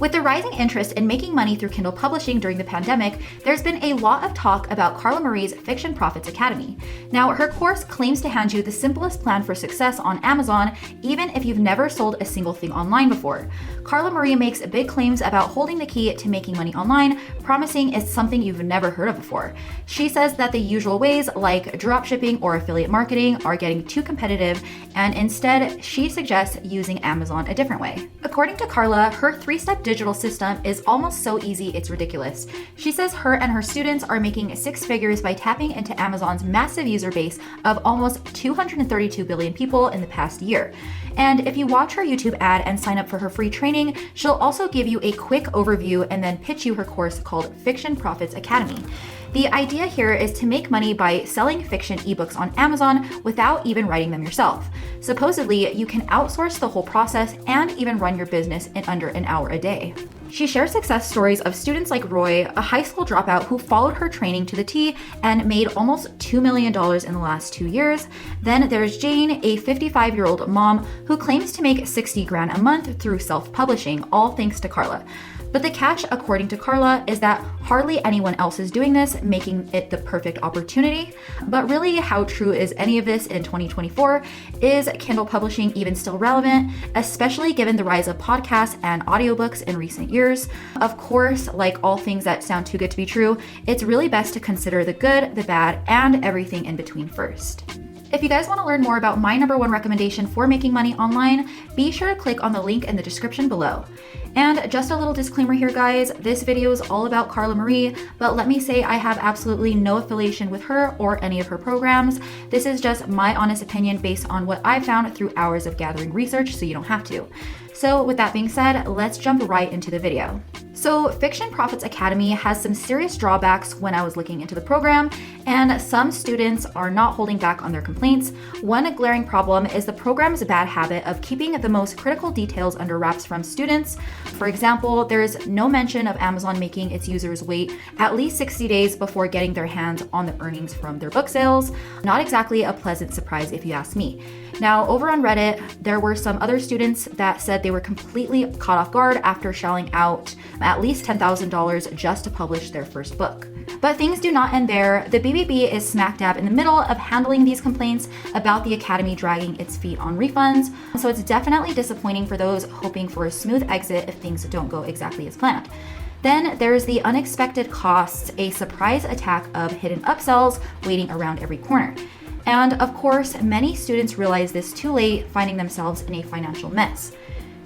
With the rising interest in making money through Kindle publishing during the pandemic, there's been a lot of talk about Karla Marie's Fiction Profits Academy. Now, her course claims to hand you the simplest plan for success on Amazon, even if you've never sold a single thing online before. Karla Marie makes big claims about holding the key to making money online, promising it's something you've never heard of before. She says that the usual ways, like dropshipping or affiliate marketing, are getting too competitive, and instead, she suggests using Amazon a different way. According to Karla, her 3-step digital system is almost so easy it's ridiculous. She says her and her students are making 6 figures by tapping into Amazon's massive user base of almost 232 billion people in the past year. And if you watch her YouTube ad and sign up for her free training, she'll also give you a quick overview and then pitch you her course called Fiction Profits Academy. The idea here is to make money by selling fiction ebooks on Amazon without even writing them yourself. Supposedly, you can outsource the whole process and even run your business in under an hour a day. She shares success stories of students like Roy, a high school dropout who followed her training to the T and made almost $2 million in the last 2 years. Then there's Jane, a 55-year-old mom who claims to make $60,000 a month through self-publishing, all thanks to Karla. But the catch, according to Karla, is that hardly anyone else is doing this, making it the perfect opportunity. But really, how true is any of this in 2024? Is Kindle publishing even still relevant, especially given the rise of podcasts and audiobooks in recent years? Of course, like all things that sound too good to be true, it's really best to consider the good, the bad, and everything in between first. If you guys want to learn more about my #1 recommendation for making money online, be sure to click on the link in the description below. And just a little disclaimer here, guys, this video is all about Karla Marie, but let me say I have absolutely no affiliation with her or any of her programs. This is just my honest opinion based on what I found through hours of gathering research, so you don't have to. So with that being said, let's jump right into the video. So Fiction Profits Academy has some serious drawbacks when I was looking into the program, and some students are not holding back on their complaints. One glaring problem is the program's bad habit of keeping the most critical details under wraps from students. For example, there's no mention of Amazon making its users wait at least 60 days before getting their hands on the earnings from their book sales. Not exactly a pleasant surprise if you ask me. Now, over on Reddit, there were some other students that said they were completely caught off guard after shelling out at least $10,000 just to publish their first book. But things do not end there. The BBB is smack dab in the middle of handling these complaints about the Academy dragging its feet on refunds, so it's definitely disappointing for those hoping for a smooth exit if things don't go exactly as planned. Then there's the unexpected costs, a surprise attack of hidden upsells waiting around every corner. And of course, many students realize this too late, finding themselves in a financial mess.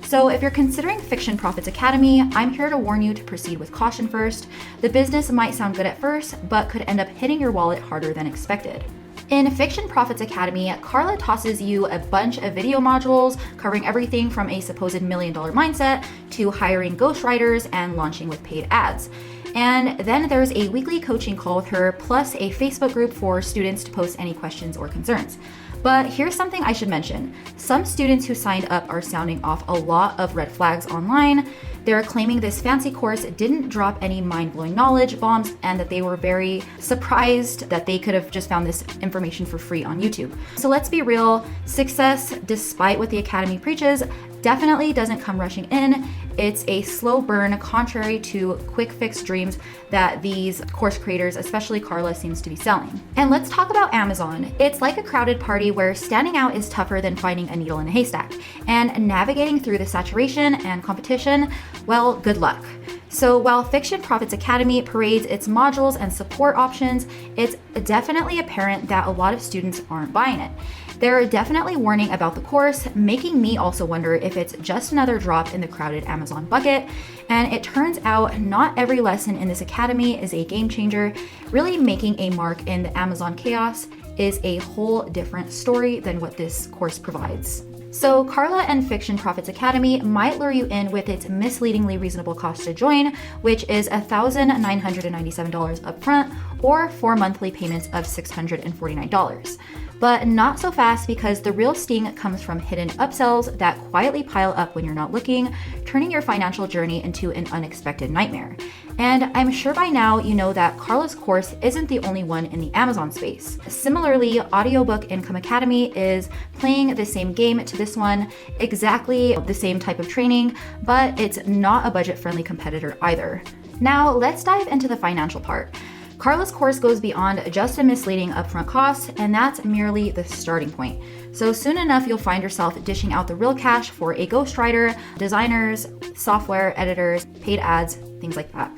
So if you're considering Fiction Profits Academy, I'm here to warn you to proceed with caution first. The business might sound good at first, but could end up hitting your wallet harder than expected. In Fiction Profits Academy, Karla tosses you a bunch of video modules covering everything from a supposed $1 million mindset to hiring ghostwriters and launching with paid ads. And then there's a weekly coaching call with her, plus a Facebook group for students to post any questions or concerns. But here's something I should mention. Some students who signed up are sounding off a lot of red flags online. They're claiming this fancy course didn't drop any mind-blowing knowledge bombs and that they were very surprised that they could have just found this information for free on YouTube. So let's be real, success, despite what the Academy preaches, definitely doesn't come rushing in. It's a slow burn, contrary to quick fix dreams that these course creators, especially Karla, seems to be selling. And let's talk about Amazon. It's like a crowded party where standing out is tougher than finding a needle in a haystack. And navigating through the saturation and competition, well, good luck. So while Fiction Profits Academy parades its modules and support options, it's definitely apparent that a lot of students aren't buying it. They're definitely warning about the course, making me also wonder if it's just another drop in the crowded Amazon bucket. And it turns out not every lesson in this academy is a game changer. Really making a mark in the Amazon chaos is a whole different story than what this course provides. So Karla and Fiction Profits Academy might lure you in with its misleadingly reasonable cost to join, which is $1,997 upfront or 4 monthly payments of $649. but not so fast because the real sting comes from hidden upsells that quietly pile up when you're not looking, turning your financial journey into an unexpected nightmare. And I'm sure by now you know that Karla's course isn't the only one in the Amazon space. Similarly, Audiobook Income Academy is playing the same game to this one, exactly the same type of training, but it's not a budget-friendly competitor either. Now, let's dive into the financial part. Karla's course goes beyond just a misleading upfront cost, and that's merely the starting point. So soon enough, you'll find yourself dishing out the real cash for a ghostwriter, designers, software editors, paid ads, things like that.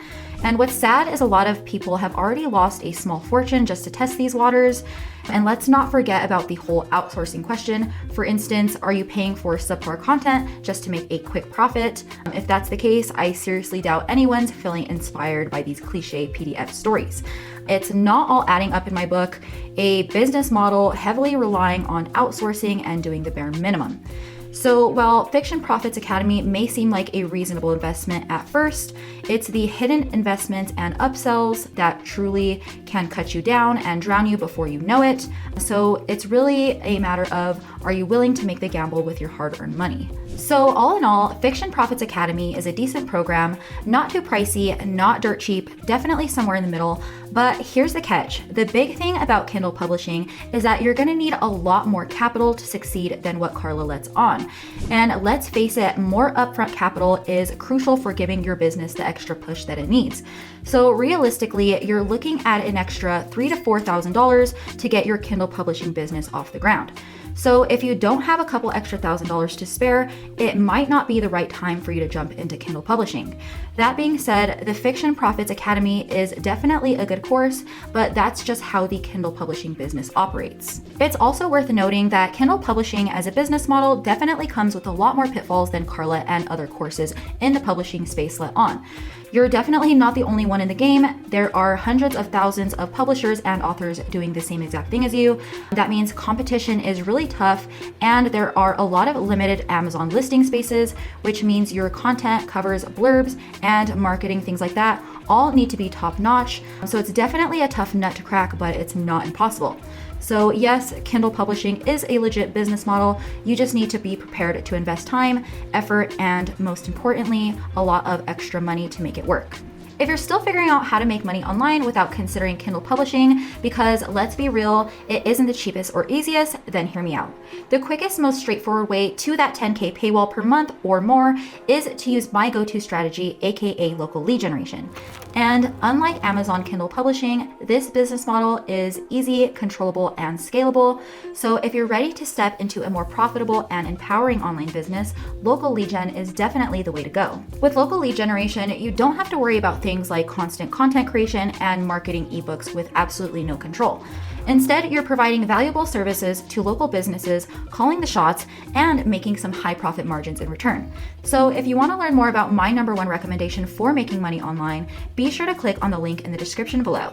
And what's sad is a lot of people have already lost a small fortune just to test these waters. And let's not forget about the whole outsourcing question. For instance, are you paying for subpar content just to make a quick profit? If that's the case, I seriously doubt anyone's feeling inspired by these cliche PDF stories. It's not all adding up in my book, a business model heavily relying on outsourcing and doing the bare minimum. So while Fiction Profits Academy may seem like a reasonable investment at first, it's the hidden investments and upsells that truly can cut you down and drown you before you know it. So it's really a matter of, are you willing to make the gamble with your hard-earned money? So all in all, Fiction Profits Academy is a decent program, not too pricey, not dirt cheap, definitely somewhere in the middle. But here's the catch. The big thing about Kindle publishing is that you're gonna need a lot more capital to succeed than what Karla lets on. And let's face it, more upfront capital is crucial for giving your business the extra push that it needs. So realistically, you're looking at an extra $3,000 to $4,000 to get your Kindle publishing business off the ground. So if you don't have a couple extra $1,000s to spare, it might not be the right time for you to jump into Kindle publishing. That being said, the Fiction Profits Academy is definitely a good course, but that's just how the Kindle publishing business operates. It's also worth noting that Kindle publishing as a business model definitely comes with a lot more pitfalls than Karla and other courses in the publishing space let on. You're definitely not the only one in the game. There are hundreds of thousands of publishers and authors doing the same exact thing as you. That means competition is really tough, and there are a lot of limited Amazon listing spaces, which means your content, covers, blurbs, and marketing, things like that, all need to be top notch. So it's definitely a tough nut to crack, but it's not impossible. So yes, Kindle publishing is a legit business model. You just need to be prepared to invest time, effort, and most importantly, a lot of extra money to make it work. If you're still figuring out how to make money online without considering Kindle publishing, because let's be real, it isn't the cheapest or easiest, then hear me out. The quickest, most straightforward way to that 10K paywall per month or more is to use my go-to strategy, aka local lead generation. And unlike Amazon Kindle publishing, this business model is easy, controllable, and scalable. So if you're ready to step into a more profitable and empowering online business, local lead gen is definitely the way to go. With local lead generation, you don't have to worry about things like constant content creation and marketing ebooks with absolutely no control. Instead, you're providing valuable services to local businesses, calling the shots, and making some high profit margins in return. So if you want to learn more about my #1 recommendation for making money online, be sure to click on the link in the description below.